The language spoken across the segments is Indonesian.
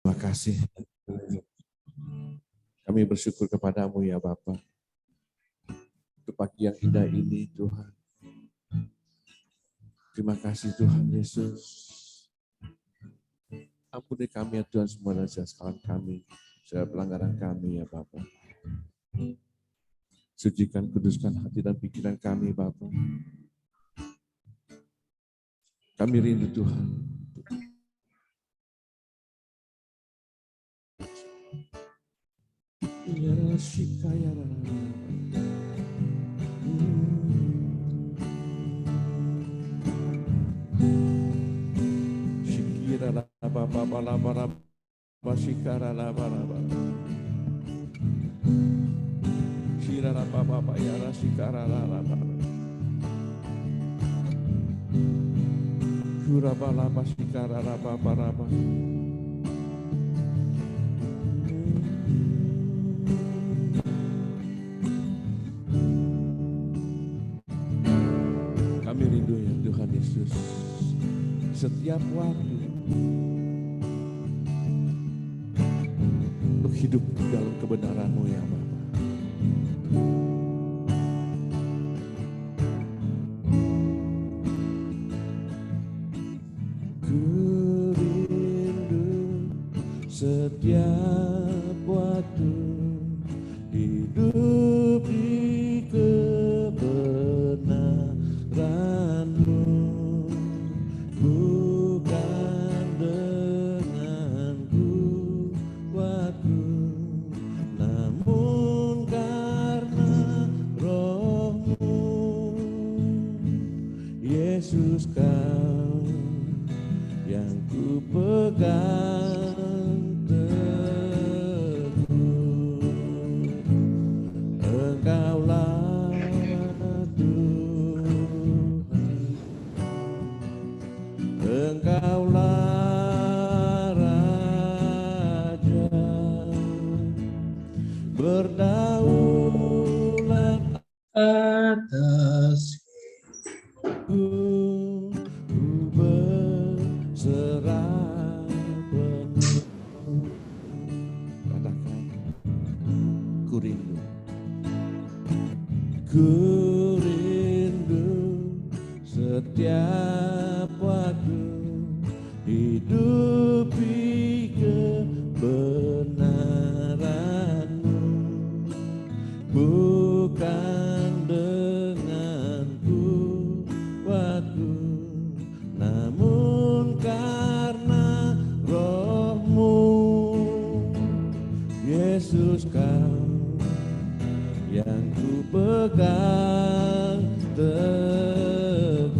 Terima kasih. Kami bersyukur kepadamu ya Bapa. Untuk pagi yang indah ini Tuhan. Terima kasih Tuhan Yesus. Ampuni kami ya Tuhan semua dan kesalahan kami. Segala pelanggaran kami ya Bapa. Sucikan, kuduskan hati dan pikiran kami Bapa. Kami rindu Tuhan. Ya Shikaya Shikira la Baba la bara Shikara la bara Shira la Baba ya Shikara la bara Kura bala Shikara la bara Kami rindu ya Tuhan Yesus setiap waktu untuk hidup dalam kebenaran-Mu ya Bapa. Ku rindu setiap waktu hidup di kebenaran-Mu, bukan dengan kuatku, namun karena Roh-Mu. Yesus, Kau yang ku pegang teguh. Engkaulah Tuhan, Engkaulah Raja, berdaulat atas ku berserah penuh. Katakan, ku rindu. Ku rindu setiap waktu hidup di kebenaran-Mu, bukan dengan kuatku, namun karena Roh-Mu. Yesus, Kau yang ku pegang teguh.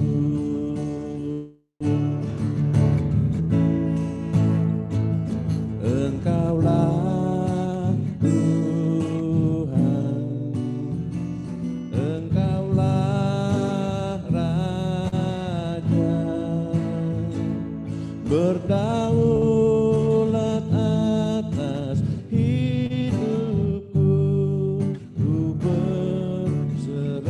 Engkaulah Tuhan, Engkaulah Raja, berdaulat atas hidupku, ku berserah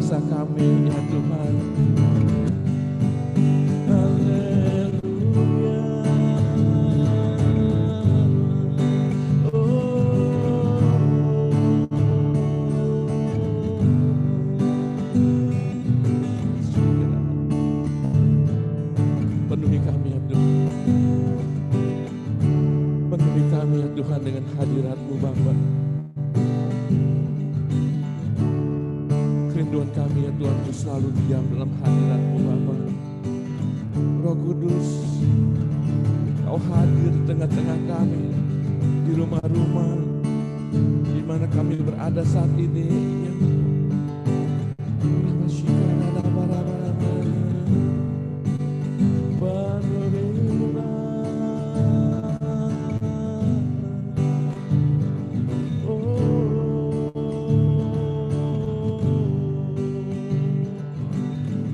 kuasa kami ya Tuhan. Haleluya. Penuhi kami ya Tuhan. Penuhi kami ya Tuhan dengan hadirat-Mu Bapa. Kerinduan kami ya Tuhan untuk selalu diam dalam hadirat-Mu Bapa. Roh Kudus, Kau hadir di tengah-tengah kami, di rumah-rumah di mana kami berada saat ini. Ya.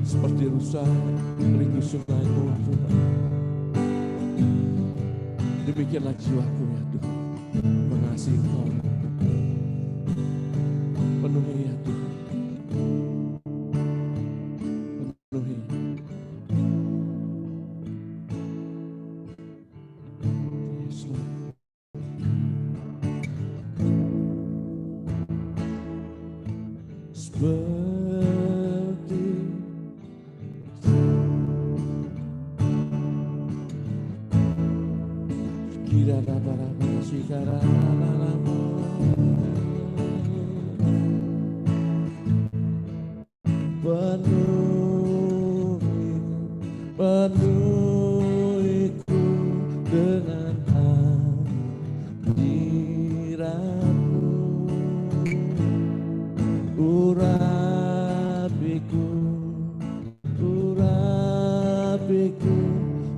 Seperti rusa rindu sungai-Mu Tuhan. Demikianlah jiwaku ya Tuhan, mengasihi Kau. Penuhi ya Tuhan, penuhi. Yes, Lord. Seperti kira-kira sekarang-mu penuhiku dengan hadirat-Mu, urapiku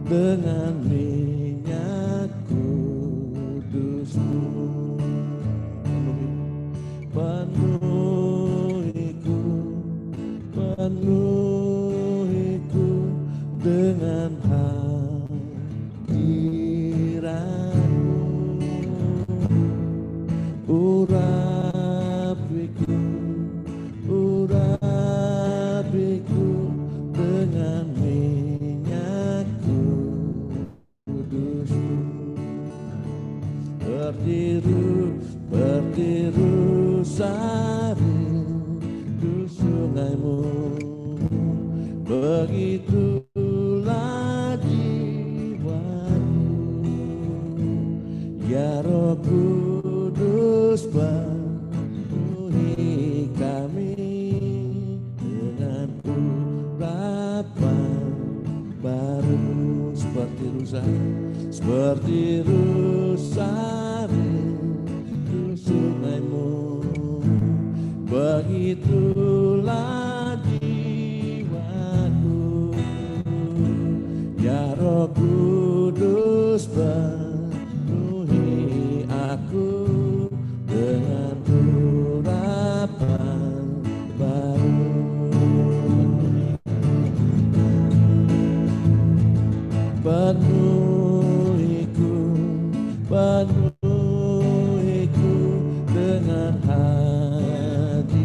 dengan minyak kudus-Mu. Penuhiku dengan hadirat-Mu, urapiku dengan minyak kudus-Mu. Seperti rusa rindu sungai-Mu, begitulah jiwaku, ya Roh Kudus penuhi kami dengan urapan baru. Seperti rusa rindu sungai-Mu, begitulah jiwaku, ya Roh Kudus penuhi aku dengan urapan baru. Penuhiku dengan hadirat-Mu,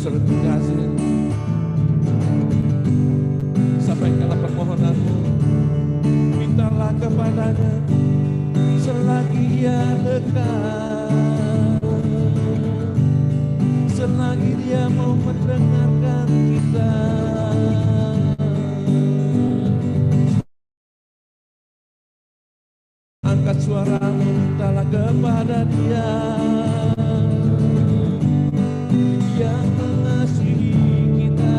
saudara kasih, sampaikanlah permohonanmu, mintalah kepadanya selagi ia dekat, selagi dia mau mendengarkan kita. Angkat suaramu, mintalah kepada dia yang mengasihi kita.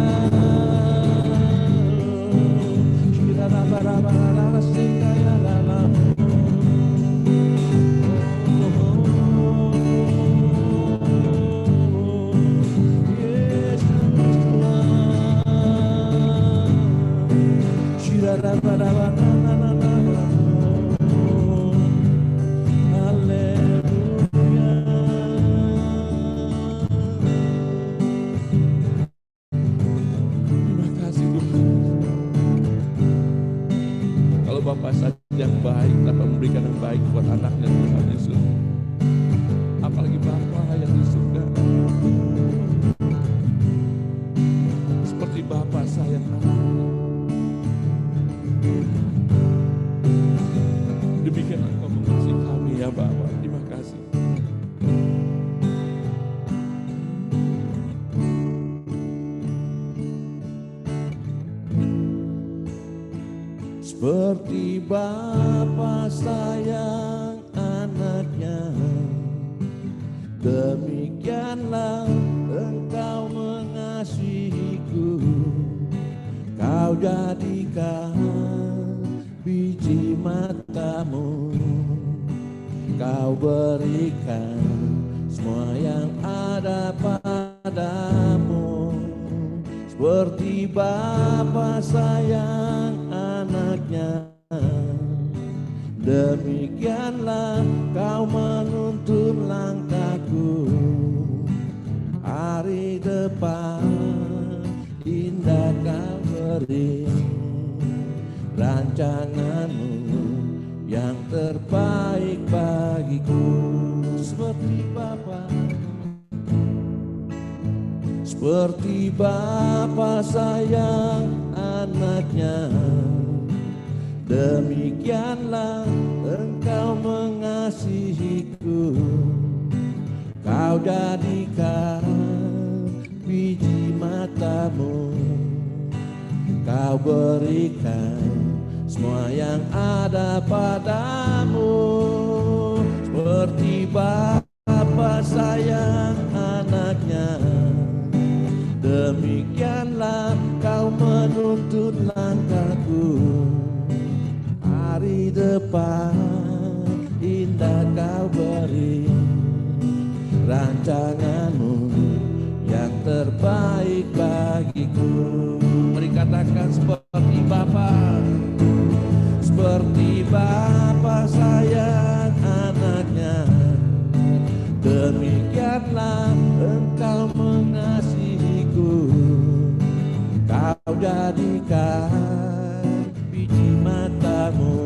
Bapa saja yang baik dapat memberikan yang baik buat anaknya, Tuhan Yesus. Apalagi Bapa yang di surga, seperti Bapa sayang anaknya, demikian Engkau mengasihi kami ya Bapa. Terima kasih. Seperti Bapa sayang anaknya, demikianlah Engkau mengasihiku. Kau jadikan biji matamu, Kau berikan semua yang ada padamu. Seperti Bapa sayang anaknya, demikianlah Kau menuntun langkahku. Hari depan indah Kau beri, rancanganmu yang terbaik bagiku. Seperti Bapa, seperti Bapa sayang anaknya, demikianlah Engkau mengasihiku. Kau jadikan biji matamu, Kau berikan semua yang ada padamu. Seperti Bapa sayang anaknya, demikianlah Kau menuntun langkahku. Hari depan indah Kau beri, rancanganmu yang terbaik bagiku. Mari katakan seperti Bapa, seperti Bapa sayang anaknya, demikianlah Engkau mengasihiku. Kau jadikan biji matamu,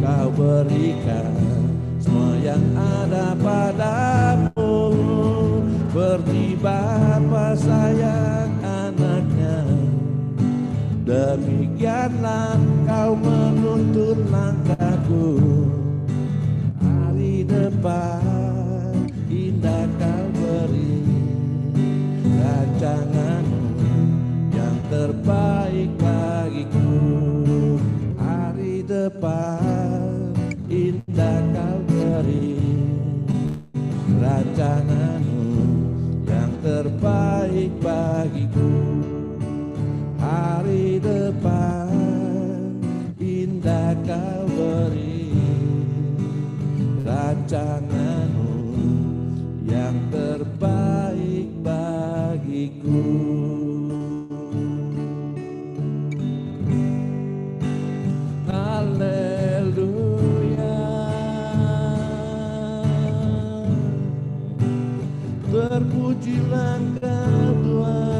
Kau berikan semua yang ada padamu. Seperti Bapa sayang anaknya, demikianlah Kau menuntun langkahku. Hari depan indah Kau beri, rancanganmu yang terbaik bagiku. Hari depan indah Kau beri, rancanganmu yang terbaik bagiku. Hari depan indah Kau beri, rancanganmu yang terbaik bagiku. Haleluya, terpujilah Engkau Tuhan.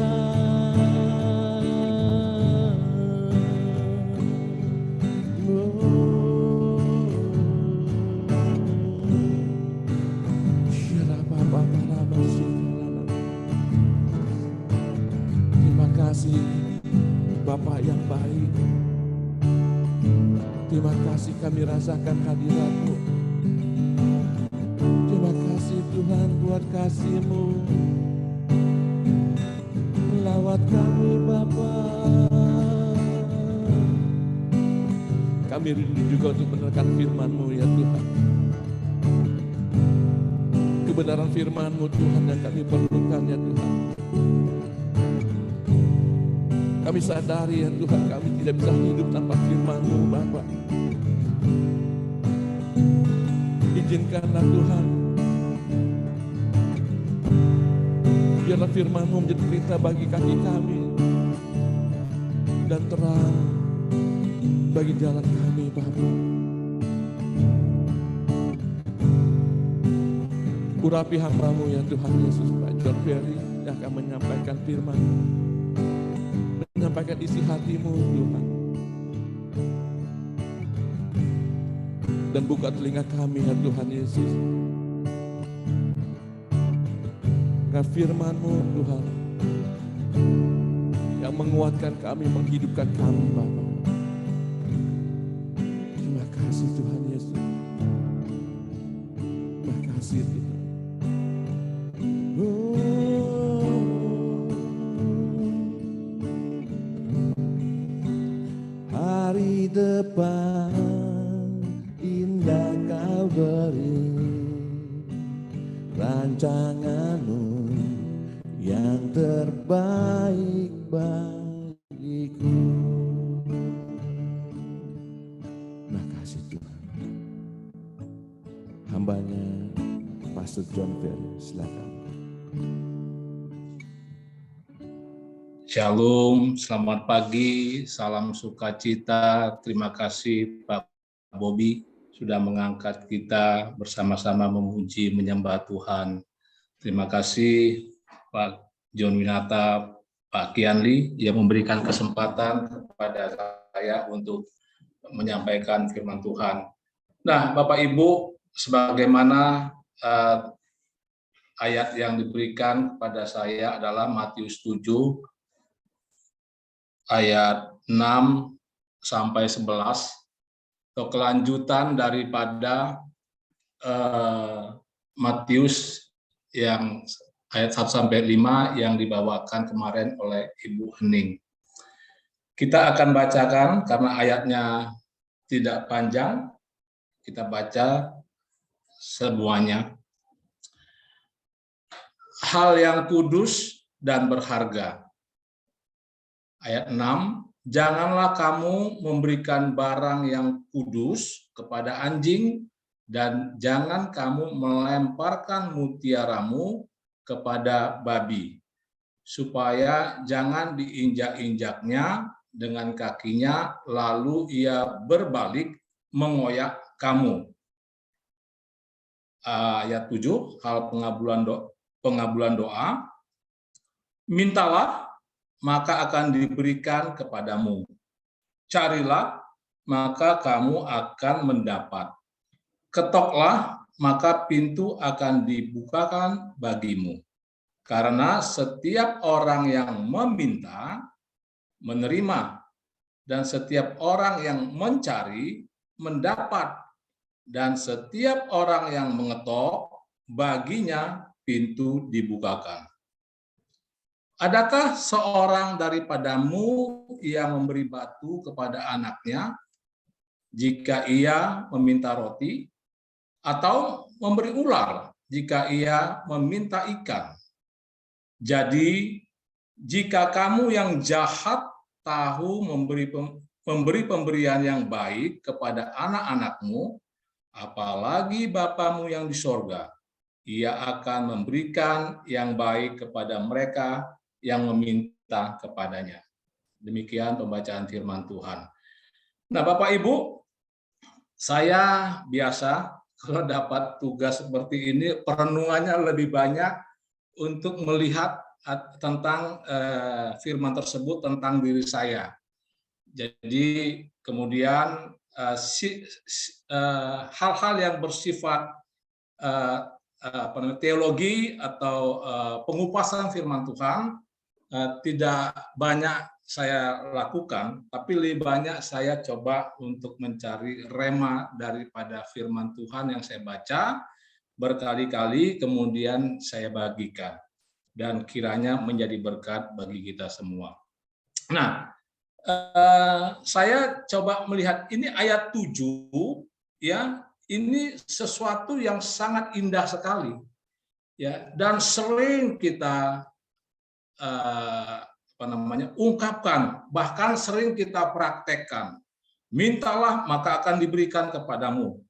kami rasakan hadirat-Mu. Terima kasih Tuhan buat kasih-Mu. Lawat kami Bapa. Kami rindu juga untuk mendengarkan firman-Mu ya Tuhan. Kebenaran firman-Mu Tuhan yang kami perlukan ya Tuhan. Kami sadari ya Tuhan, kami tidak bisa hidup tanpa firman-Mu Bapa. Izinkanlah Tuhan, biarlah firman-Mu menjadi berita bagi kaki kami dan terang bagi jalan kami Bapa. Urapi hamba-Mu ya Tuhan Yesus, Pak John Ferry yang akan menyampaikan firman, menyampaikan isi hati-Mu Tuhan. Dan buka telinga kami ya Tuhan Yesus, agar firman-Mu Tuhan yang menguatkan kami, menghidupkan kami Bapa. Terima kasih Tuhan Yesus. Terima kasih Tuhan. Hari depan indah Kau beri, rancangan-Mu yang terbaik bagiku. Terima kasih Tuhan. Hambanya Pastor John Ferry, silakan. Shalom, selamat pagi, salam sukacita. Terima kasih Pak Bobi sudah mengangkat kita bersama-sama memuji, menyembah Tuhan. Terima kasih Pak John Winata, Pak Kianli yang memberikan kesempatan kepada saya untuk menyampaikan firman Tuhan. Nah, Bapak Ibu, sebagaimana ayat yang diberikan kepada saya adalah Matius 7 ayat 6 sampai 11, atau kelanjutan daripada Matius yang ayat 1 sampai 5 yang dibawakan kemarin oleh Ibu Hening. Kita akan bacakan karena ayatnya tidak panjang, kita baca semuanya. Hal yang kudus dan berharga. Ayat 6, janganlah kamu memberikan barang yang kudus kepada anjing, dan jangan kamu melemparkan mutiaramu kepada babi, supaya jangan diinjak-injaknya dengan kakinya, lalu ia berbalik mengoyak kamu. Ayat 7, hal pengabulan doa. Mintalah, maka akan diberikan kepadamu. Carilah, maka kamu akan mendapat. Ketoklah, maka pintu akan dibukakan bagimu. Karena setiap orang yang meminta, menerima, dan setiap orang yang mencari, mendapat, dan setiap orang yang mengetok, baginya pintu dibukakan. Adakah seorang daripadamu yang memberi batu kepada anaknya jika ia meminta roti, atau memberi ular jika ia meminta ikan? Jadi, jika kamu yang jahat tahu memberi pemberian yang baik kepada anak-anakmu, apalagi Bapamu yang di sorga, ia akan memberikan yang baik kepada mereka yang meminta kepadanya. Demikian pembacaan firman Tuhan. Nah, Bapak Ibu, saya biasa kalau dapat tugas seperti ini, perenungannya lebih banyak untuk melihat tentang firman tersebut tentang diri saya. Jadi kemudian hal-hal yang bersifat teologi atau pengupasan firman Tuhan tidak banyak saya lakukan, tapi lebih banyak saya coba untuk mencari rema daripada firman Tuhan yang saya baca berkali-kali, kemudian saya bagikan. Dan kiranya menjadi berkat bagi kita semua. Nah, saya coba melihat ini ayat 7, ya, ini sesuatu yang sangat indah sekali. Ya, dan sering kita ungkapkan, bahkan sering kita praktekkan. Mintalah maka akan diberikan kepadamu.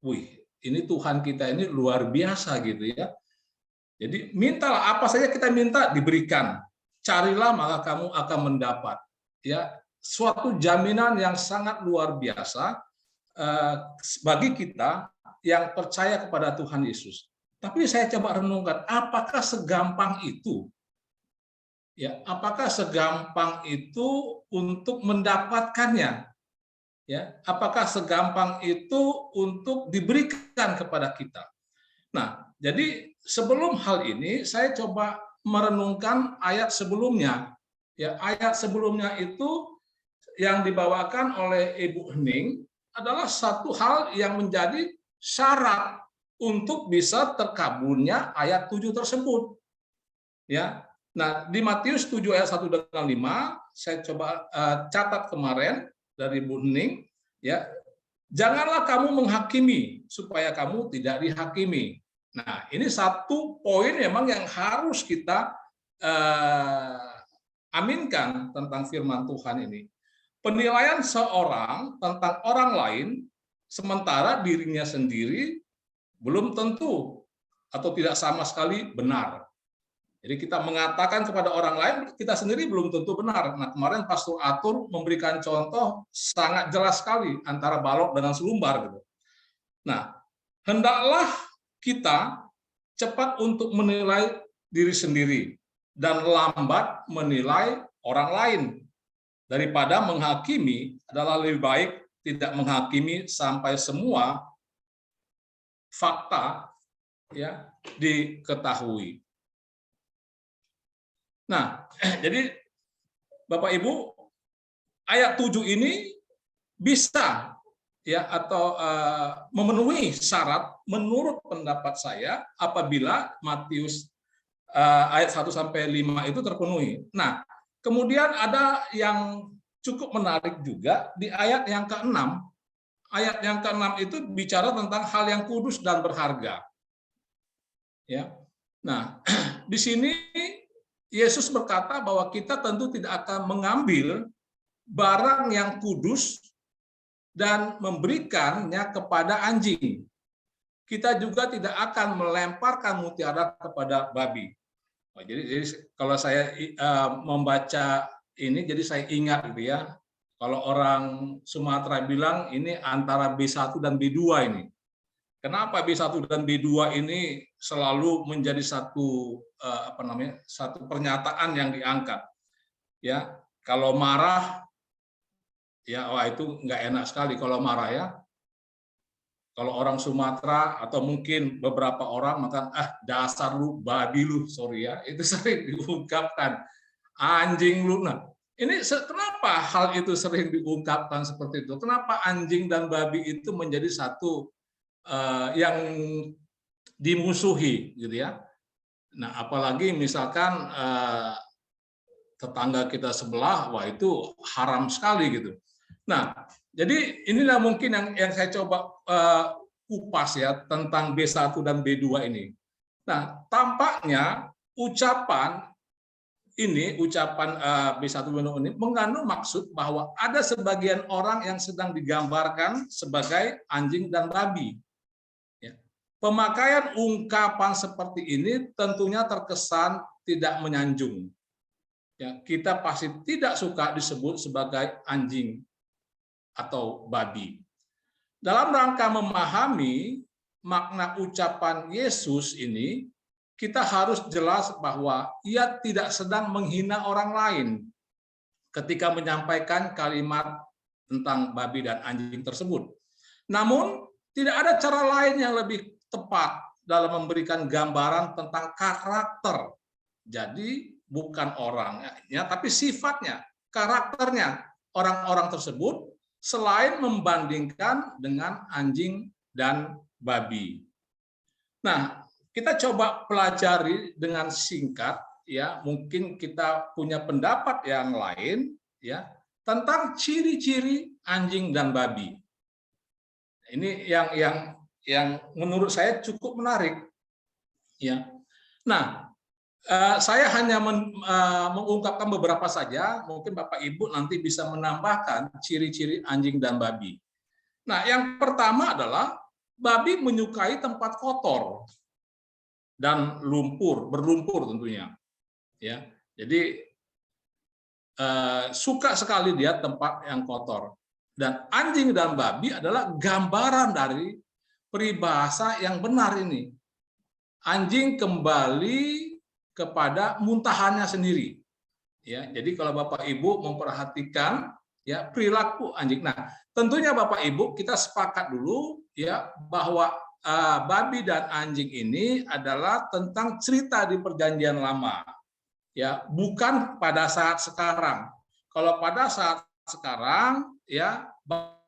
Wih, ini Tuhan kita ini luar biasa gitu ya. Jadi mintalah apa saja kita minta diberikan. Carilah maka kamu akan mendapat. Ya, suatu jaminan yang sangat luar biasa bagi kita yang percaya kepada Tuhan Yesus. Tapi saya coba renungkan, apakah segampang itu? Ya, apakah segampang itu untuk mendapatkannya? Ya, apakah segampang itu untuk diberikan kepada kita? Nah, jadi sebelum hal ini saya coba merenungkan ayat sebelumnya. Ya, ayat sebelumnya itu yang dibawakan oleh Ibu Hening adalah satu hal yang menjadi syarat untuk bisa terkabulnya ayat 7 tersebut. Ya. Nah, di Matius 7 ayat 1 dan 5, saya coba catat kemarin dari Bu Hening, ya. Janganlah kamu menghakimi supaya kamu tidak dihakimi. Nah, ini satu poin memang yang harus kita aminkan tentang firman Tuhan ini. Penilaian seorang tentang orang lain sementara dirinya sendiri belum tentu atau tidak sama sekali benar. Jadi kita mengatakan kepada orang lain, kita sendiri belum tentu benar. Nah, kemarin Pastor Atur memberikan contoh sangat jelas sekali antara balok dengan selumbar. Gitu. Nah, hendaklah kita cepat untuk menilai diri sendiri dan lambat menilai orang lain. Daripada menghakimi adalah lebih baik tidak menghakimi sampai semua fakta ya diketahui. Nah, jadi Bapak Ibu, ayat 7 ini bisa ya atau memenuhi syarat menurut pendapat saya apabila Matius ayat 1 sampai 5 itu terpenuhi. Nah, kemudian ada yang cukup menarik juga di ayat yang ke-6. Ayat yang ke-6 itu bicara tentang hal yang kudus dan berharga. Ya. Nah, di sini Yesus berkata bahwa kita tentu tidak akan mengambil barang yang kudus dan memberikannya kepada anjing. Kita juga tidak akan melemparkan mutiara kepada babi. Jadi kalau saya membaca ini, jadi saya ingat gitu ya, kalau orang Sumatera bilang ini antara B1 dan B2 ini. Kenapa B1 dan B2 ini selalu menjadi satu satu pernyataan yang diangkat? Ya, kalau marah, ya wah itu nggak enak sekali kalau marah ya. Kalau orang Sumatera atau mungkin beberapa orang maka dasar lu babi lu, sorry ya, itu sering diungkapkan. Anjing lu. Nah, ini kenapa hal itu sering diungkapkan seperti itu? Kenapa anjing dan babi itu menjadi satu yang dimusuhi gitu ya. Nah, apalagi misalkan tetangga kita sebelah, wah itu haram sekali gitu. Nah, jadi inilah mungkin yang saya coba kupas ya tentang B1 dan B2 ini. Nah, tampaknya ucapan B1 B2 ini mengandung maksud bahwa ada sebagian orang yang sedang digambarkan sebagai anjing dan babi. Pemakaian ungkapan seperti ini tentunya terkesan tidak menyanjung. Ya, kita pasti tidak suka disebut sebagai anjing atau babi. Dalam rangka memahami makna ucapan Yesus ini, kita harus jelas bahwa ia tidak sedang menghina orang lain ketika menyampaikan kalimat tentang babi dan anjing tersebut. Namun, tidak ada cara lain yang lebih tepat dalam memberikan gambaran tentang karakter. Jadi bukan orangnya, tapi sifatnya. karakternya orang-orang tersebut selain membandingkan dengan anjing dan babi. Nah, kita coba pelajari dengan singkat, ya, mungkin kita punya pendapat yang lain, ya, tentang ciri-ciri anjing dan babi. Ini yang menurut saya cukup menarik, ya. Nah, saya hanya mengungkapkan beberapa saja, mungkin Bapak Ibu nanti bisa menambahkan ciri-ciri anjing dan babi. Nah, yang pertama adalah babi menyukai tempat kotor dan berlumpur tentunya. Ya, jadi suka sekali dia tempat yang kotor. Dan anjing dan babi adalah gambaran dari peribahasa yang benar ini. Anjing kembali kepada muntahannya sendiri. Ya, jadi kalau Bapak Ibu memperhatikan ya perilaku anjing. Nah, tentunya Bapak Ibu kita sepakat dulu ya bahwa babi dan anjing ini adalah tentang cerita di Perjanjian Lama. Ya, bukan pada saat sekarang. Kalau pada saat sekarang ya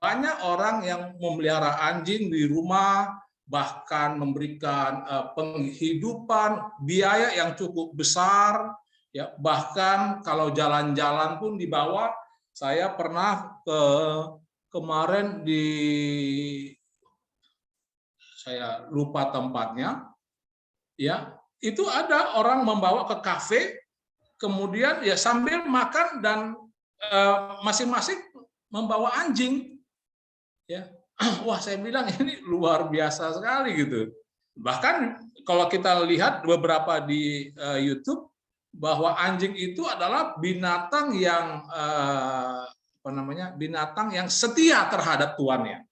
banyak orang yang memelihara anjing di rumah, bahkan memberikan penghidupan biaya yang cukup besar, ya bahkan kalau jalan-jalan pun dibawa. Saya pernah kemarin saya lupa tempatnya, ya itu ada orang membawa ke kafe, kemudian ya sambil makan dan masing-masing membawa anjing, ya. Wah, saya bilang ini luar biasa sekali gitu. Bahkan kalau kita lihat beberapa di YouTube bahwa anjing itu adalah binatang yang binatang yang setia terhadap tuannya.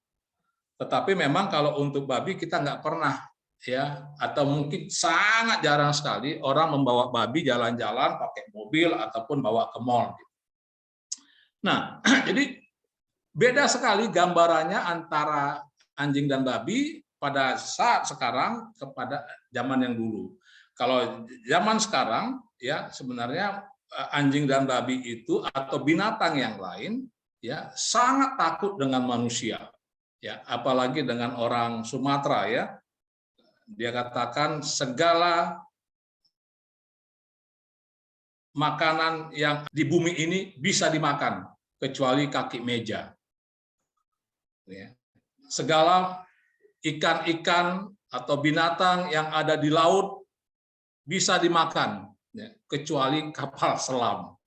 Tetapi memang kalau untuk babi kita nggak pernah ya, atau mungkin sangat jarang sekali orang membawa babi jalan-jalan pakai mobil ataupun bawa ke mall. Nah, jadi beda sekali gambarannya antara anjing dan babi pada saat sekarang kepada zaman yang dulu. Kalau zaman sekarang ya sebenarnya anjing dan babi itu atau binatang yang lain ya sangat takut dengan manusia. Ya, apalagi dengan orang Sumatera ya. Dia katakan segala makanan yang di bumi ini bisa dimakan kecuali kaki meja. Ya. Segala ikan-ikan atau binatang yang ada di laut bisa dimakan, ya, kecuali kapal selam.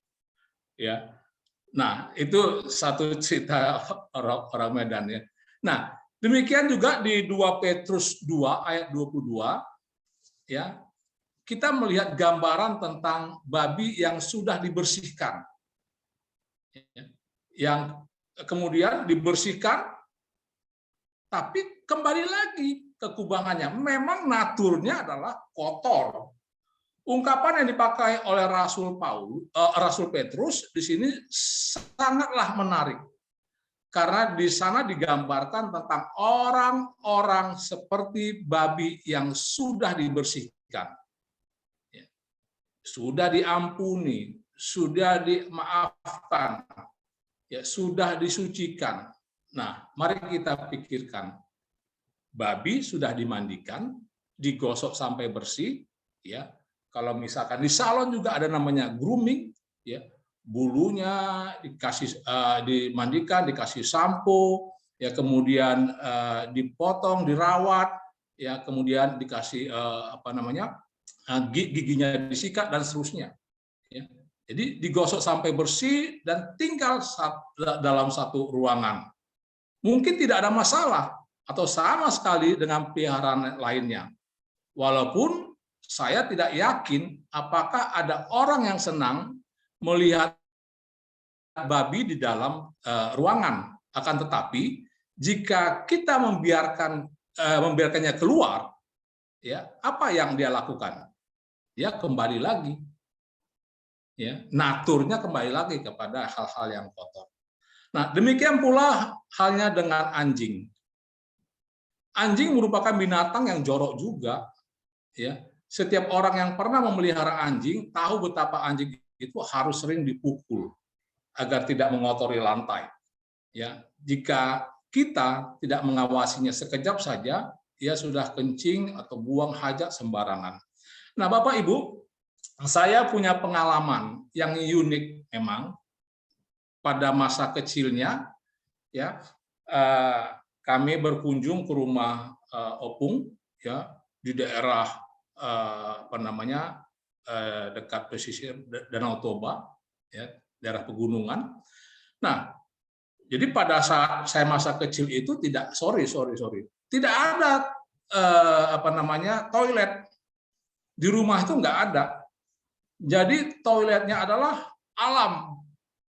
Ya. Nah, itu satu cerita orang Medan ya. Nah, demikian juga di 2 Petrus 2 ayat 22 ya. Kita melihat gambaran tentang babi yang sudah dibersihkan. Yang kemudian dibersihkan tapi kembali lagi ke kubangannya. Memang naturnya adalah kotor. Ungkapan yang dipakai oleh Rasul Petrus di sini sangatlah menarik. Karena di sana digambarkan tentang orang-orang seperti babi yang sudah dibersihkan. Sudah diampuni, sudah dimaafkan, ya sudah disucikan. Nah, mari kita pikirkan. Babi sudah dimandikan, digosok sampai bersih, ya. Kalau misalkan di salon juga ada namanya grooming, ya. Bulunya dikasih dimandikan, dikasih sampo, ya kemudian dipotong, dirawat, ya kemudian dikasih giginya disikat dan seterusnya. Ya. Jadi digosok sampai bersih dan tinggal dalam satu ruangan. Mungkin tidak ada masalah atau sama sekali dengan peliharaan lainnya. Walaupun saya tidak yakin apakah ada orang yang senang melihat babi di dalam ruangan. Akan tetapi jika kita membiarkannya keluar, ya apa yang dia lakukan? Dia kembali lagi, ya naturnya kembali lagi kepada hal-hal yang kotor. Nah, demikian pula halnya dengan anjing. Anjing merupakan binatang yang jorok juga, ya. Setiap orang yang pernah memelihara anjing tahu betapa anjing itu harus sering dipukul agar tidak mengotori lantai. Ya, jika kita tidak mengawasinya sekejap saja, ia sudah kencing atau buang hajat sembarangan. Nah, Bapak Ibu, saya punya pengalaman yang unik memang pada masa kecilnya, ya. Kami berkunjung ke rumah Opung, ya, di daerah dekat pesisir Danau Toba, ya, daerah pegunungan. Nah, jadi pada saat saya masa kecil itu tidak tidak ada toilet di rumah, itu nggak ada. Jadi toiletnya adalah alam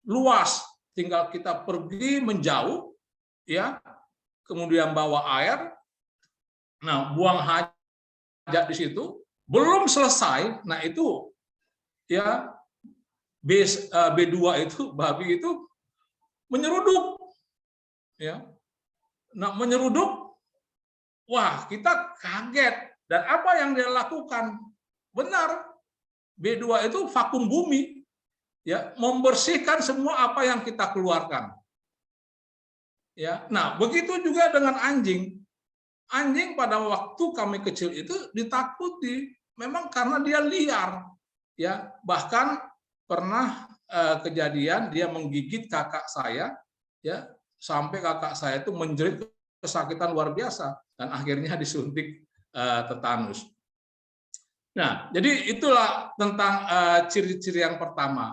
luas, tinggal kita pergi menjauh, ya, kemudian bawa air, nah buang hajat di situ, belum selesai, nah itu ya B2 itu, babi itu menyeruduk, ya. Nah, menyeruduk, wah, kita kaget. Dan apa yang dia lakukan? Benar, B2 itu vakum bumi, ya, membersihkan semua apa yang kita keluarkan. Ya, nah begitu juga dengan anjing. Anjing pada waktu kami kecil itu ditakuti, memang karena dia liar. Ya, bahkan pernah kejadian dia menggigit kakak saya, ya, sampai kakak saya itu menjerit kesakitan luar biasa dan akhirnya disuntik tetanus. Nah, jadi itulah tentang ciri-ciri yang pertama,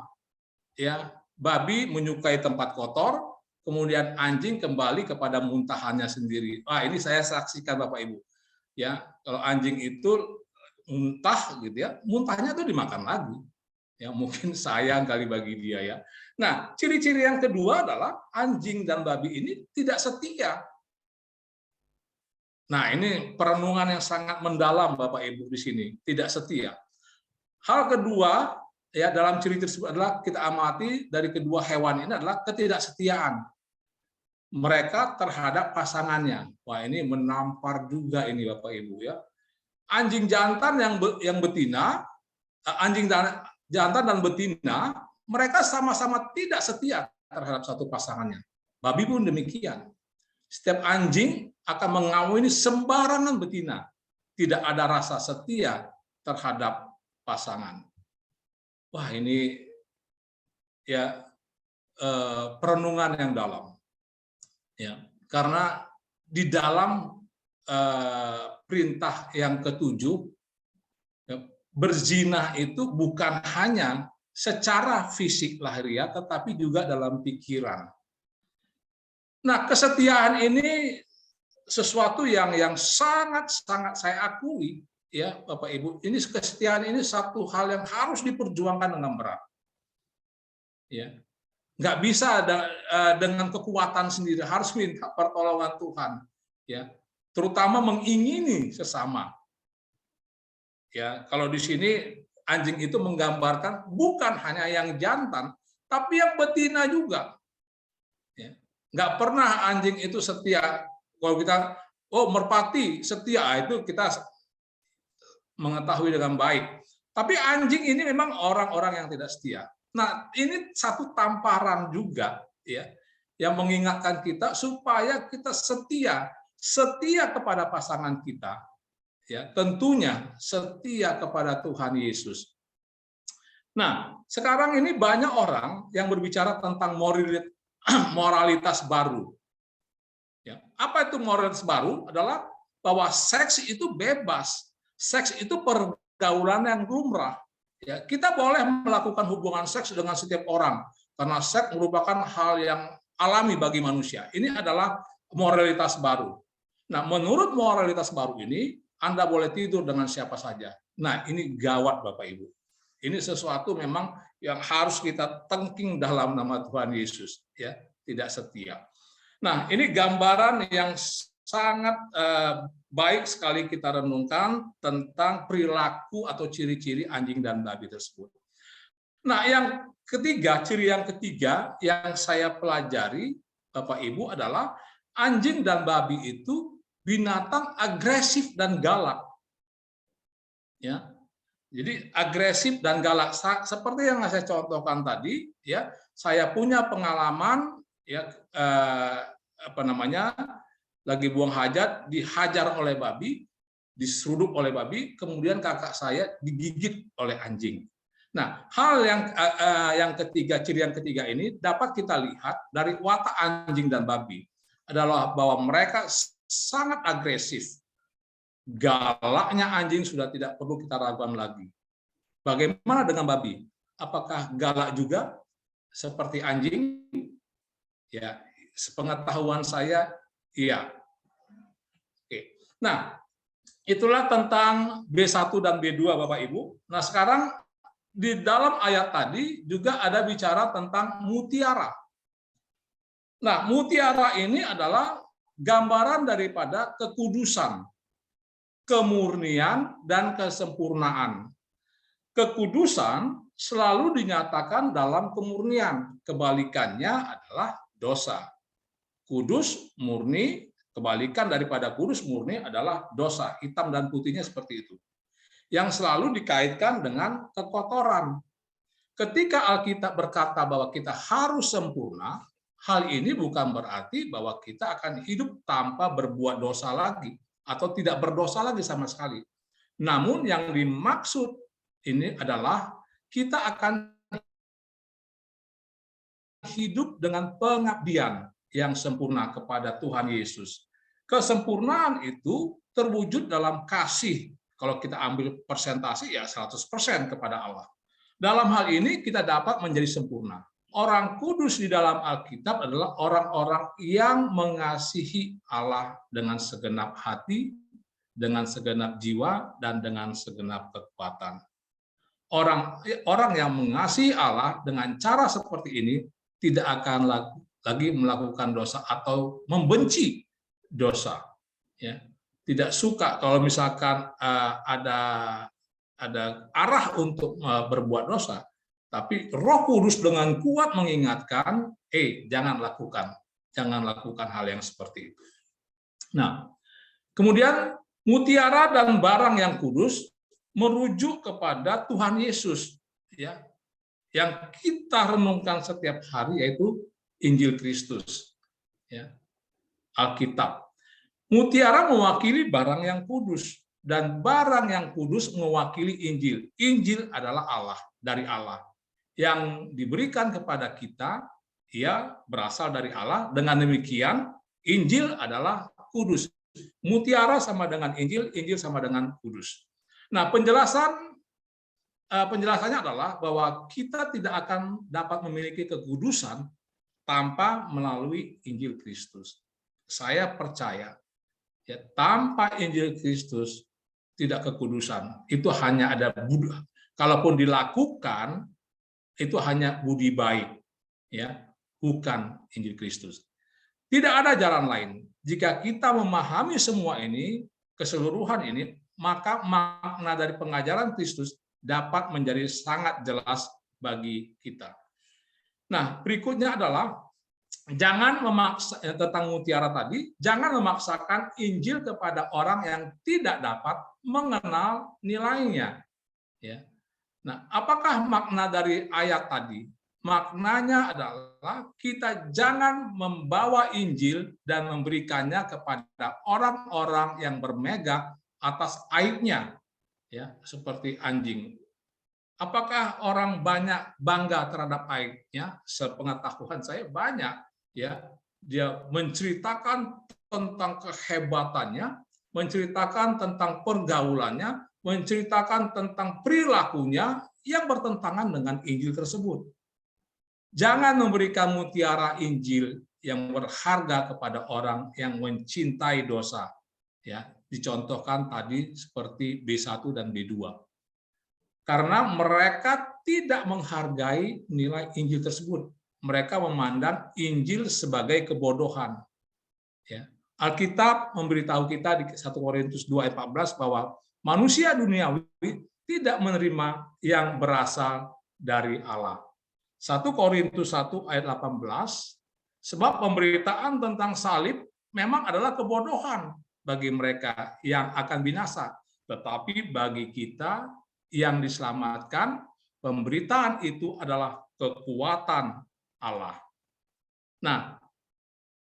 ya, babi menyukai tempat kotor, kemudian anjing kembali kepada muntahannya sendiri. Wah, ini saya saksikan Bapak Ibu. Ya, kalau anjing itu muntah gitu ya, muntahnya tuh dimakan lagi. Ya, mungkin sayang kali bagi dia ya. Nah, ciri-ciri yang kedua adalah anjing dan babi ini tidak setia. Nah, ini perenungan yang sangat mendalam Bapak Ibu di sini, tidak setia. Hal kedua, ya, dalam ciri tersebut adalah kita amati dari kedua hewan ini adalah ketidaksetiaan mereka terhadap pasangannya. Wah, ini menampar juga ini Bapak Ibu ya. Anjing jantan yang betina, anjing jantan dan betina, mereka sama-sama tidak setia terhadap satu pasangannya. Babi pun demikian. Setiap anjing akan mengawini sembarangan betina. Tidak ada rasa setia terhadap pasangan. Wah, ini ya perenungan yang dalam. Ya, karena di dalam perintah yang ketujuh, ya, berzina itu bukan hanya secara fisik lahiriah, tetapi juga dalam pikiran. Nah, kesetiaan ini sesuatu yang sangat saya akui, ya Bapak Ibu. Ini kesetiaan ini satu hal yang harus diperjuangkan dengan berat. Ya, nggak bisa dengan kekuatan sendiri, harus minta pertolongan Tuhan. Ya, terutama mengingini sesama. Ya, kalau di sini anjing itu menggambarkan bukan hanya yang jantan, tapi yang betina juga. Ya, nggak pernah anjing itu setia. Kalau kita, merpati setia, itu kita mengetahui dengan baik. Tapi anjing ini memang orang-orang yang tidak setia. Nah, ini satu tamparan juga, ya, yang mengingatkan kita supaya kita setia kepada pasangan kita, ya, tentunya setia kepada Tuhan Yesus. Nah, sekarang ini banyak orang yang berbicara tentang moralitas baru. Ya, apa itu moralitas baru? Adalah bahwa seks itu bebas, seks itu pergaulan yang lumrah. Ya, kita boleh melakukan hubungan seks dengan setiap orang karena seks merupakan hal yang alami bagi manusia. Ini adalah moralitas baru. Nah, menurut moralitas baru ini, Anda boleh tidur dengan siapa saja. Nah, ini gawat Bapak Ibu. Ini sesuatu memang yang harus kita tengking dalam nama Tuhan Yesus, ya, tidak setia. Nah, ini gambaran yang sangat baik sekali kita renungkan tentang perilaku atau ciri-ciri anjing dan babi tersebut. Nah, yang ketiga, ciri yang ketiga yang saya pelajari, Bapak Ibu, adalah anjing dan babi itu binatang agresif dan galak. Ya. Jadi agresif dan galak, seperti yang saya contohkan tadi, ya. Saya punya pengalaman, ya, lagi buang hajat, dihajar oleh babi, diseruduk oleh babi, kemudian kakak saya digigit oleh anjing. Nah, hal yang ketiga, ciri yang ketiga ini dapat kita lihat dari watak anjing dan babi adalah bahwa mereka sangat agresif. Galaknya anjing sudah tidak perlu kita ragukan lagi. Bagaimana dengan babi? Apakah galak juga seperti anjing? Ya, sepengetahuan saya, iya. Oke. Nah, itulah tentang B1 dan B2, Bapak Ibu. Nah, sekarang di dalam ayat tadi juga ada bicara tentang mutiara. Nah, mutiara ini adalah gambaran daripada kekudusan, kemurnian, dan kesempurnaan. Kekudusan selalu dinyatakan dalam kemurnian, kebalikannya adalah dosa. Kudus, murni, kebalikan daripada kudus, murni adalah dosa, hitam dan putihnya seperti itu. Yang selalu dikaitkan dengan kekotoran. Ketika Alkitab berkata bahwa kita harus sempurna, hal ini bukan berarti bahwa kita akan hidup tanpa berbuat dosa lagi, atau tidak berdosa lagi sama sekali. Namun yang dimaksud ini adalah kita akan hidup dengan pengabdian yang sempurna kepada Tuhan Yesus. Kesempurnaan itu terwujud dalam kasih. Kalau kita ambil persentase, ya 100% kepada Allah. Dalam hal ini kita dapat menjadi sempurna. Orang kudus di dalam Alkitab adalah orang-orang yang mengasihi Allah dengan segenap hati, dengan segenap jiwa, dan dengan segenap kekuatan. Orang yang mengasihi Allah dengan cara seperti ini tidak akan lagi melakukan dosa atau membenci dosa. Ya, tidak suka kalau misalkan ada arah untuk berbuat dosa, tapi Roh Kudus dengan kuat mengingatkan, jangan lakukan hal yang seperti itu. Nah, kemudian mutiara dan barang yang kudus merujuk kepada Tuhan Yesus, ya, yang kita renungkan setiap hari, yaitu Injil Kristus, ya, Alkitab. Mutiara mewakili barang yang kudus, dan barang yang kudus mewakili Injil. Injil adalah Allah, dari Allah, yang diberikan kepada kita, ia berasal dari Allah. Dengan demikian, Injil adalah kudus. Mutiara sama dengan Injil, Injil sama dengan kudus. Nah, penjelasannya adalah bahwa kita tidak akan dapat memiliki kekudusan tanpa melalui Injil Kristus. Saya percaya, ya, tanpa Injil Kristus tidak kekudusan. Itu hanya ada budi. Kalaupun dilakukan, itu hanya budi baik, ya, bukan Injil Kristus. Tidak ada jalan lain. Jika kita memahami semua ini, keseluruhan ini, maka makna dari pengajaran Kristus dapat menjadi sangat jelas bagi kita. Nah, berikutnya adalah jangan memaksa, tentang mutiara tadi, jangan memaksakan Injil kepada orang yang tidak dapat mengenal nilainya. Ya. Nah, apakah makna dari ayat tadi? Maknanya adalah kita jangan membawa Injil dan memberikannya kepada orang-orang yang bermegah atas aibnya, ya, seperti anjing. Apakah orang banyak bangga terhadap aibnya? Sepengetahuan saya banyak, ya. Dia menceritakan tentang kehebatannya, menceritakan tentang pergaulannya, menceritakan tentang perilakunya yang bertentangan dengan Injil tersebut. Jangan memberikan mutiara Injil yang berharga kepada orang yang mencintai dosa. Ya, dicontohkan tadi seperti B1 dan B2. Karena mereka tidak menghargai nilai Injil tersebut. Mereka memandang Injil sebagai kebodohan. Ya. Alkitab memberitahu kita di 1 Korintus 2 ayat 14 bahwa manusia duniawi tidak menerima yang berasal dari Allah. 1 Korintus 1 ayat 18, sebab pemberitaan tentang salib memang adalah kebodohan bagi mereka yang akan binasa, tetapi bagi kita yang diselamatkan, pemberitaan itu adalah kekuatan Allah. Nah,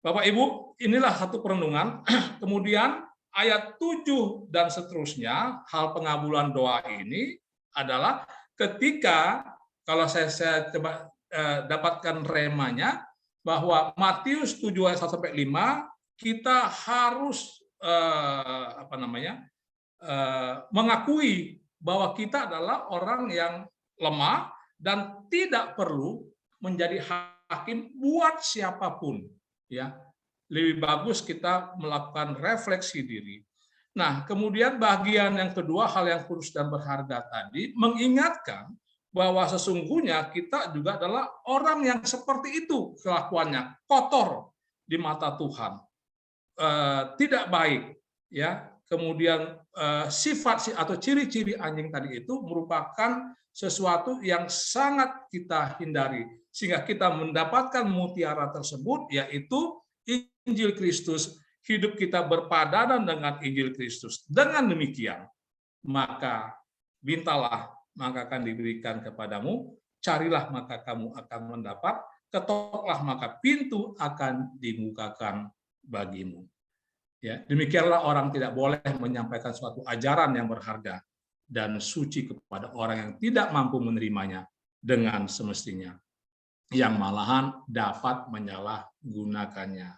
Bapak Ibu, inilah satu perenungan. Kemudian ayat 7 dan seterusnya, hal pengabulan doa ini adalah ketika, kalau saya coba dapatkan remanya, bahwa Matius 7 ayat 1-5, kita harus mengakui bahwa kita adalah orang yang lemah dan tidak perlu menjadi hakim buat siapapun, ya. Lebih bagus kita melakukan refleksi diri. Nah, kemudian bagian yang kedua, hal yang kudus dan berharga tadi mengingatkan bahwa sesungguhnya kita juga adalah orang yang seperti itu kelakuannya, kotor di mata Tuhan, tidak baik, ya. Kemudian sifat atau ciri-ciri anjing tadi itu merupakan sesuatu yang sangat kita hindari, sehingga kita mendapatkan mutiara tersebut, yaitu Injil Kristus. Hidup kita berpadanan dengan Injil Kristus. Dengan demikian, maka mintalah, maka akan diberikan kepadamu, carilah, maka kamu akan mendapat, ketoklah, maka pintu akan dibukakan bagimu. Ya, demikianlah orang tidak boleh menyampaikan suatu ajaran yang berharga dan suci kepada orang yang tidak mampu menerimanya dengan semestinya, yang malahan dapat menyalahgunakannya.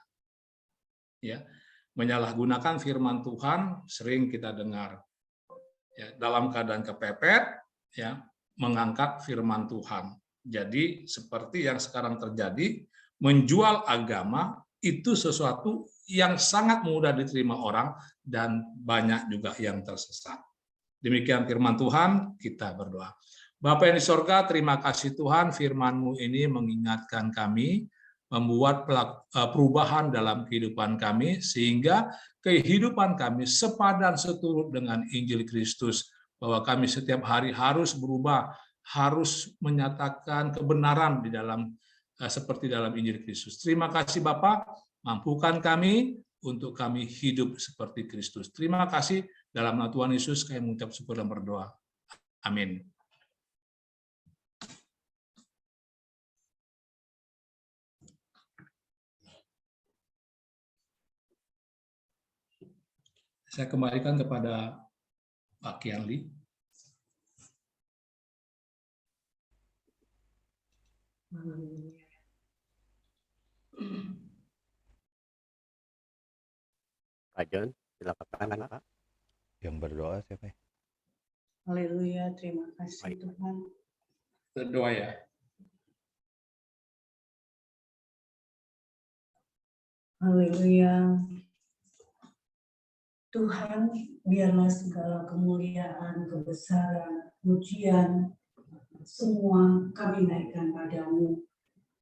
Ya, menyalahgunakan firman Tuhan sering kita dengar, ya, dalam keadaan kepepet, ya, mengangkat firman Tuhan. Jadi seperti yang sekarang terjadi, menjual agama itu sesuatu yang sangat mudah diterima orang dan banyak juga yang tersesat. Demikian firman Tuhan, kita berdoa. Bapa yang di sorga, terima kasih Tuhan, firman-Mu ini mengingatkan kami, membuat perubahan dalam kehidupan kami, sehingga kehidupan kami sepadan seturut dengan Injil Kristus, bahwa kami setiap hari harus berubah, harus menyatakan kebenaran di dalam seperti dalam Injil Kristus. Terima kasih Bapa, mampukan kami untuk kami hidup seperti Kristus. Terima kasih, dalam nama Tuhan Yesus kami mengucap syukur dan berdoa. Amin. Saya kembalikan kepada Pak Kianli. Pak John, silakan Pak. Yang berdoa siapa? Haleluya, terima kasih Tuhan. Berdoa ya. Haleluya. Tuhan, biarlah segala kemuliaan, kebesaran, pujian, semua kami naikkan padamu,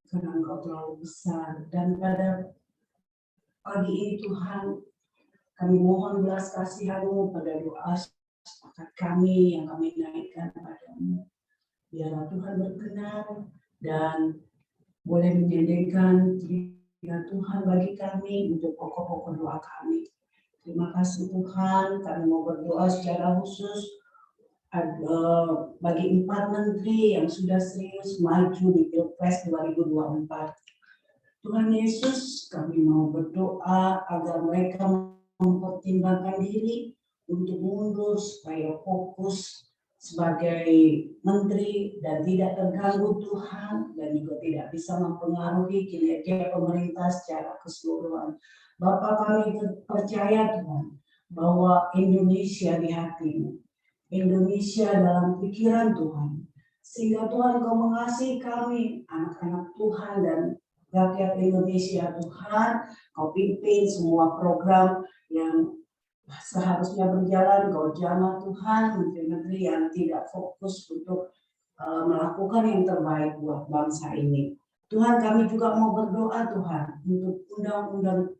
karena Engkau terlalu besar. Dan pada pagi ini Tuhan, kami mohon belas kasihan-Mu pada doa sepakat kami yang kami naikkan padamu. Biarlah Tuhan berkenan dan boleh menyediakan diri Tuhan bagi kami untuk pokok-pokok doa kami. Terima kasih Tuhan, kami mau berdoa secara khusus bagi 4 menteri yang sudah serius maju di Pilpres 2024. Tuhan Yesus, kami mau berdoa agar mereka mempertimbangkan diri untuk mundur supaya fokus sebagai menteri dan tidak terganggu Tuhan, dan juga tidak bisa mempengaruhi kinerja pemerintah secara keseluruhan. Bapa, kami percaya Tuhan bahwa Indonesia di hati-Mu, Indonesia dalam pikiran Tuhan, sehingga Tuhan Kau mengasihi kami, anak-anak Tuhan dan rakyat Indonesia. Tuhan, Kau pimpin semua program yang seharusnya berjalan. Kau jamah Tuhan menteri-menteri yang tidak fokus untuk melakukan yang terbaik buat bangsa ini. Tuhan, kami juga mau berdoa Tuhan untuk undang-undang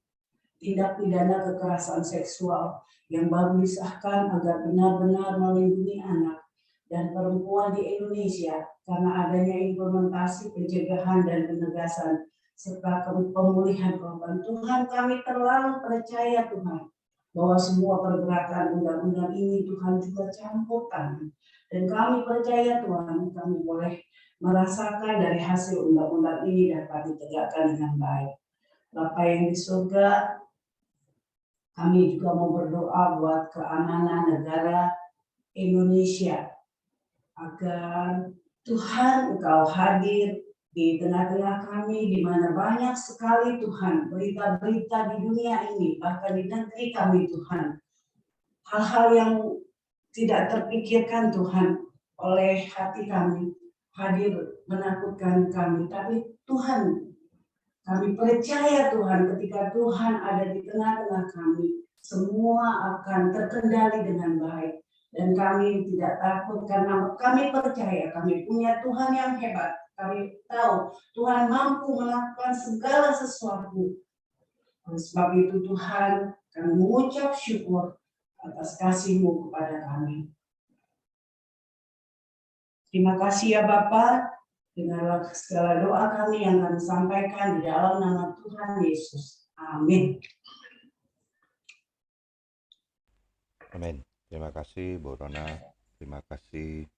tindak pidana kekerasan seksual yang baru disahkan agar benar-benar melindungi anak dan perempuan di Indonesia, karena adanya implementasi pencegahan dan penegasan serta pemulihan korban. Tuhan, kami terlalu percaya Tuhan bahwa semua pergerakan undang-undang ini Tuhan juga campur tangan. Dan kami percaya Tuhan, kami boleh merasakan dari hasil undang-undang ini dapat ditegakkan dengan baik. Bapa yang di surga, kami juga mau berdoa buat keamanan negara Indonesia, agar Tuhan Engkau hadir di tengah-tengah kami, di mana banyak sekali Tuhan berita-berita di dunia ini, bahkan di negeri kami Tuhan. Hal-hal yang tidak terpikirkan Tuhan oleh hati kami, hadir menakutkan kami. Tapi Tuhan, kami percaya Tuhan ketika Tuhan ada di tengah-tengah kami, semua akan terkendali dengan baik. Dan kami tidak takut karena kami percaya kami punya Tuhan yang hebat. Kami tahu Tuhan mampu melakukan segala sesuatu. Oleh sebab itu Tuhan, kami mengucap syukur atas kasih-Mu kepada kami. Terima kasih ya Bapa, dengarlah segala doa kami yang kami sampaikan di dalam nama Tuhan Yesus. Amin. Amin. Terima kasih Bu Rona, terima kasih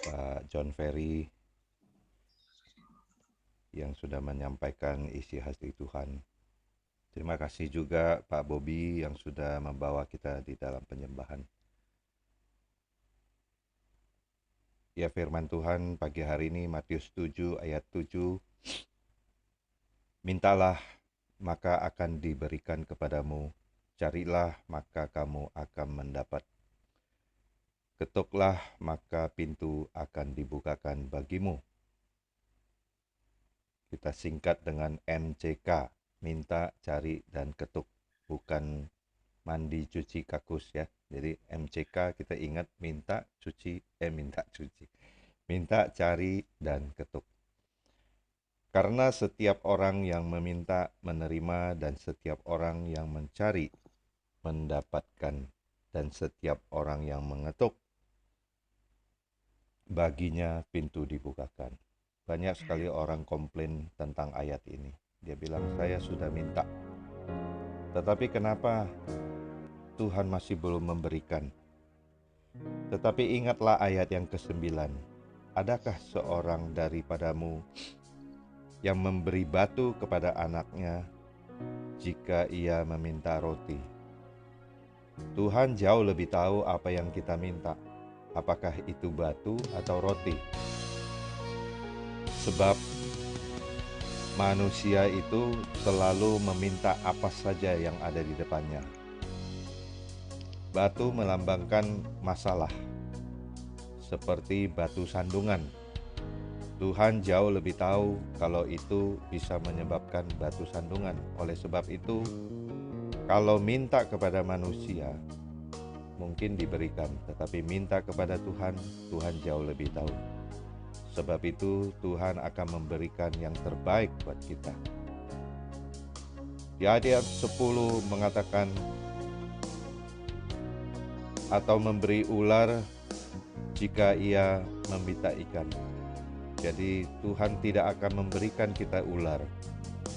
Pak John Ferry yang sudah menyampaikan isi hati Tuhan. Terima kasih juga Pak Bobby yang sudah membawa kita di dalam penyembahan. Ya, firman Tuhan pagi hari ini Matius 7 ayat 7. Mintalah maka akan diberikan kepadamu, carilah maka kamu akan mendapat. Ketuklah maka pintu akan dibukakan bagimu. Kita singkat dengan MCK, minta, cari, dan ketuk. Bukan mandi, cuci, kakus ya. Jadi MCK kita ingat minta, cari, dan ketuk. Karena setiap orang yang meminta menerima, dan setiap orang yang mencari mendapatkan, dan setiap orang yang mengetuk baginya pintu dibukakan. Banyak sekali orang komplain tentang ayat ini. Dia bilang, saya sudah minta, tetapi kenapa Tuhan masih belum memberikan? Tetapi ingatlah ayat yang ke-9. Adakah seorang daripadamu yang memberi batu kepada anaknya jika ia meminta roti? Tuhan jauh lebih tahu apa yang kita minta, apakah itu batu atau roti. Sebab manusia itu selalu meminta apa saja yang ada di depannya. Batu melambangkan masalah, seperti batu sandungan. Tuhan jauh lebih tahu kalau itu bisa menyebabkan batu sandungan. Oleh sebab itu, kalau minta kepada manusia, mungkin diberikan. Tetapi minta kepada Tuhan, Tuhan jauh lebih tahu. Sebab itu Tuhan akan memberikan yang terbaik buat kita. Di ayat 10 mengatakan, atau memberi ular jika ia meminta ikan. Jadi Tuhan tidak akan memberikan kita ular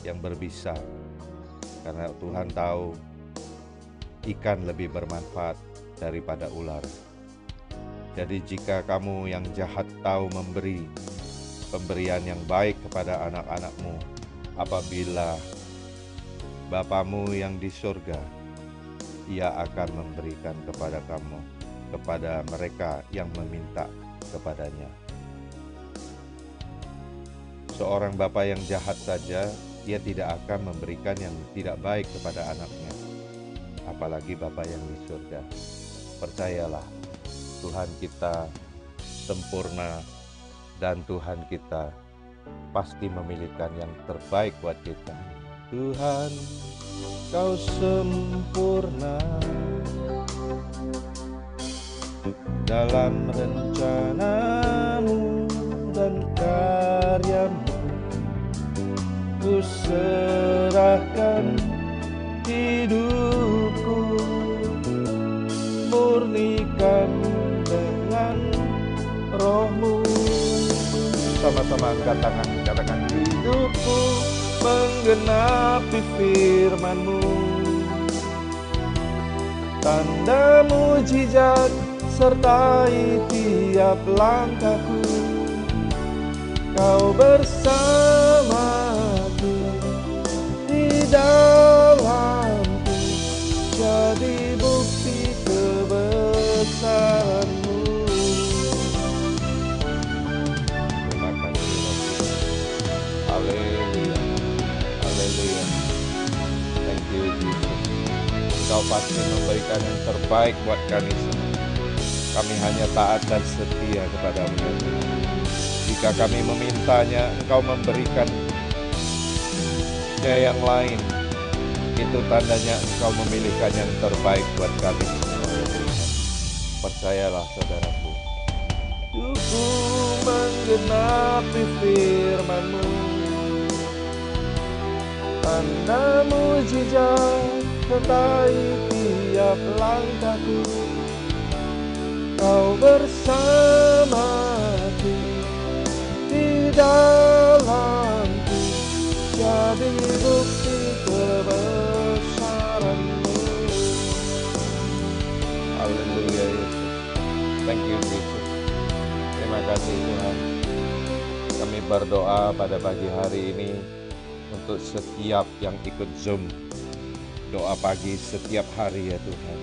yang berbisa, karena Tuhan tahu ikan lebih bermanfaat daripada ular. Jadi jika kamu yang jahat tahu memberi pemberian yang baik kepada anak-anakmu, apabila Bapamu yang di surga, Ia akan memberikan kepada kamu, kepada mereka yang meminta kepadanya. Seorang bapa yang jahat saja, ia tidak akan memberikan yang tidak baik kepada anaknya, apalagi Bapa yang di surga. Percayalah, Tuhan kita sempurna dan Tuhan kita pasti memilihkan yang terbaik buat kita. Tuhan, Kau sempurna dalam rencana-Mu dan karya-Mu. Ku serahkan hidupku, murnikan dengan Roh-Mu. Sama-sama angkat tangan, katakan, hidupku menggenapi firman-Mu. tanda mujizat sertai tiap langkahku. Kau bersamaku di dalamku, jadi bukti kebesaran-Mu. Terima kasih, haleluya, haleluya. Thank you Jesus. Engkau pasti memberikan yang terbaik buat kami semua. Kami hanya taat dan setia kepada-Mu ya Tuhan. Jika kami memintanya, Engkau memberikan yang lain. Itu tandanya Engkau memilihkan yang terbaik buat kami semua ya Tuhan. Percayalah saudaraku. Ku menggenapi firman-Mu, tanda mujizat sertai tiap langkahku. Kau bersamaku di dalamku, jadi bukti kebesaran-Mu. Haleluya Yesus. Thank you Jesus. Terima kasih Tuhan. Kami berdoa pada pagi hari ini untuk setiap yang ikut Zoom doa pagi setiap hari ya Tuhan.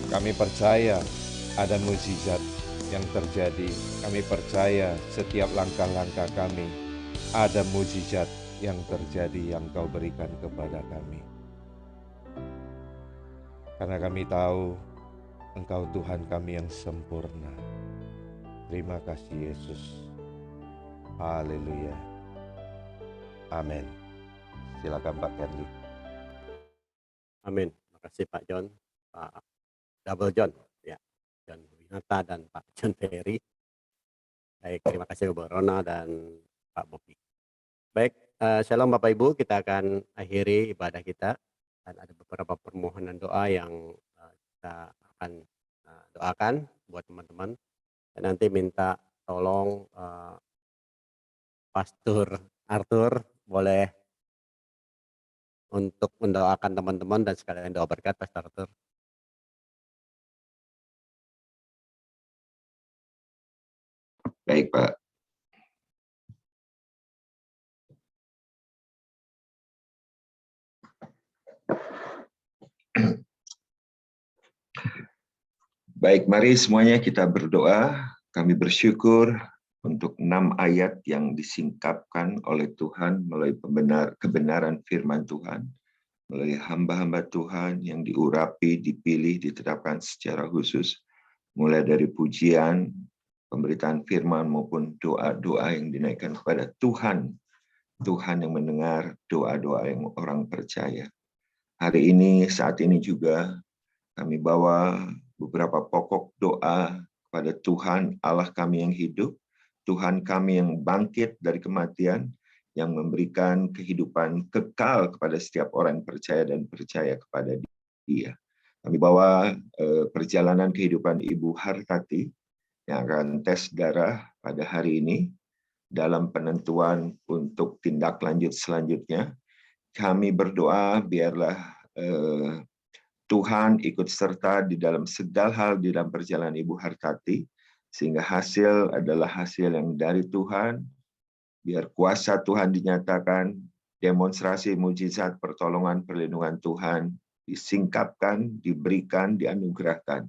Kami percaya ada mujizat yang terjadi. Kami percaya setiap langkah-langkah kami ada mujizat yang terjadi yang Kau berikan kepada kami. Karena kami tahu Engkau Tuhan kami yang sempurna. Terima kasih Yesus. Haleluya. Amin. Silakan Pak Kenli. Amin. Terima kasih Pak John, Pak Double John, ya, John Winata dan Pak John Ferry. Baik, terima kasih Bu Rona dan Pak Bobi. Baik, shalom Bapak Ibu, kita akan akhiri ibadah kita dan ada beberapa permohonan doa yang kita akan doakan buat teman-teman. Dan nanti minta tolong Pastor Arthur boleh untuk mendoakan teman-teman dan sekalian doa berkat Pastor Arthur. Baik Pak. Baik, mari semuanya kita berdoa. Kami bersyukur untuk 6 ayat yang disingkapkan oleh Tuhan melalui kebenaran firman Tuhan, melalui hamba-hamba Tuhan yang diurapi, dipilih, ditetapkan secara khusus, mulai dari pujian, pemberitaan firman maupun doa-doa yang dinaikkan kepada Tuhan. Tuhan yang mendengar doa-doa yang orang percaya. Hari ini, saat ini juga kami bawa beberapa pokok doa kepada Tuhan Allah kami yang hidup, Tuhan kami yang bangkit dari kematian, yang memberikan kehidupan kekal kepada setiap orang yang percaya dan percaya kepada Dia. Kami bawa perjalanan kehidupan Ibu Hartati yang akan tes darah pada hari ini dalam penentuan untuk tindak lanjut selanjutnya. Kami berdoa biarlah Tuhan ikut serta di dalam segala hal di dalam perjalanan Ibu Hartati, sehingga hasil adalah hasil yang dari Tuhan. Biar kuasa Tuhan dinyatakan, demonstrasi mujizat, pertolongan, perlindungan Tuhan disingkapkan, diberikan, dianugerahkan.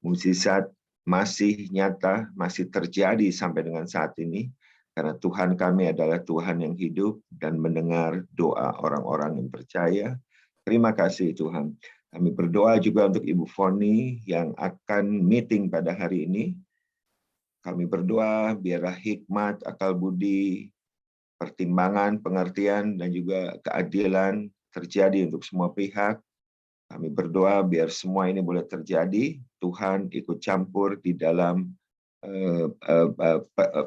Mujizat masih nyata, masih terjadi sampai dengan saat ini, karena Tuhan kami adalah Tuhan yang hidup dan mendengar doa orang-orang yang percaya. Terima kasih Tuhan. Kami berdoa juga untuk Ibu Foni yang akan meeting pada hari ini. Kami berdoa biarlah hikmat, akal budi, pertimbangan, pengertian, dan juga keadilan terjadi untuk semua pihak. Kami berdoa biar semua ini boleh terjadi. Tuhan ikut campur di dalam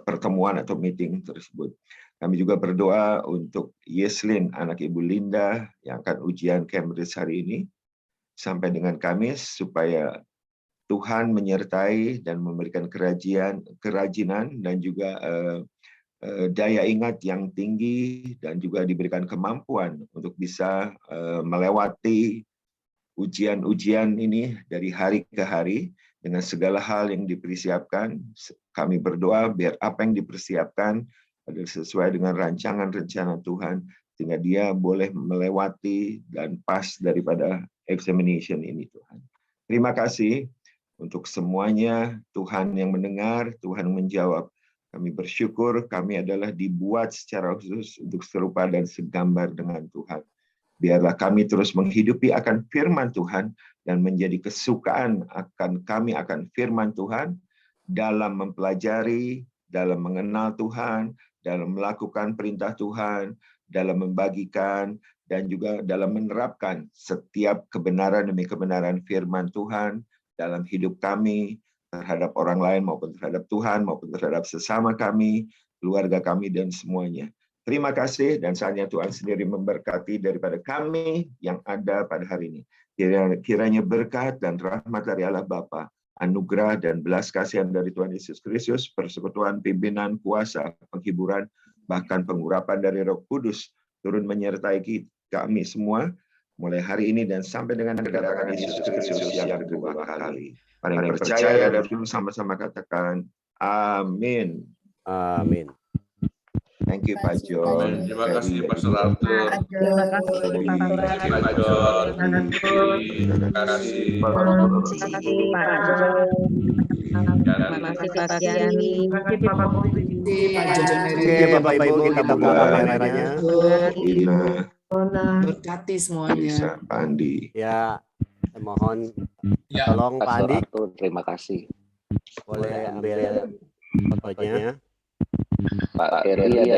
pertemuan atau meeting tersebut. Kami juga berdoa untuk Yeslin, anak Ibu Linda, yang akan ujian Cambridge hari ini, sampai dengan Kamis, supaya Tuhan menyertai dan memberikan kerajinan dan juga daya ingat yang tinggi dan juga diberikan kemampuan untuk bisa melewati ujian-ujian ini dari hari ke hari dengan segala hal yang dipersiapkan. Kami berdoa biar apa yang dipersiapkan adalah sesuai dengan rancangan rencana Tuhan, sehingga dia boleh melewati dan pas daripada examination ini, Tuhan. Terima kasih untuk semuanya, Tuhan yang mendengar, Tuhan menjawab. Kami bersyukur kami adalah dibuat secara khusus untuk serupa dan segambar dengan Tuhan. Biarlah kami terus menghidupi akan firman Tuhan dan menjadi kesukaan kami akan firman Tuhan dalam mempelajari, dalam mengenal Tuhan, dalam melakukan perintah Tuhan, dalam membagikan, dan juga dalam menerapkan setiap kebenaran demi kebenaran firman Tuhan dalam hidup kami, terhadap orang lain maupun terhadap Tuhan, maupun terhadap sesama kami, keluarga kami, dan semuanya. Terima kasih, dan saatnya Tuhan sendiri memberkati daripada kami yang ada pada hari ini. Kiranya berkat dan rahmat dari Allah Bapa, anugerah dan belas kasihan dari Tuhan Yesus Kristus, persekutuan, pimpinan, kuasa, penghiburan, bahkan pengurapan dari Roh Kudus turun menyertai kami semua, mulai hari ini dan sampai dengan kedatangan Yesus Kristus yang kedua kali. Para yang percaya dan sama-sama katakan, amin. Amin. Thank you, Pak John. Terima kasih, Pastor Arthur. Terima kasih, Pak John. Terima kasih, Pak John. Terima kasih, Pak Siani. Terima kasih Pak Bobi. Oke, Bapak Ibu, kita buka kameranya. Ina, Berkati semuanya. Lisa, Pandi. Ya, mohon Ya, tolong Pak Pastor Andi, Arthur, terima kasih. boleh ambil fotonya. Pak Heri ada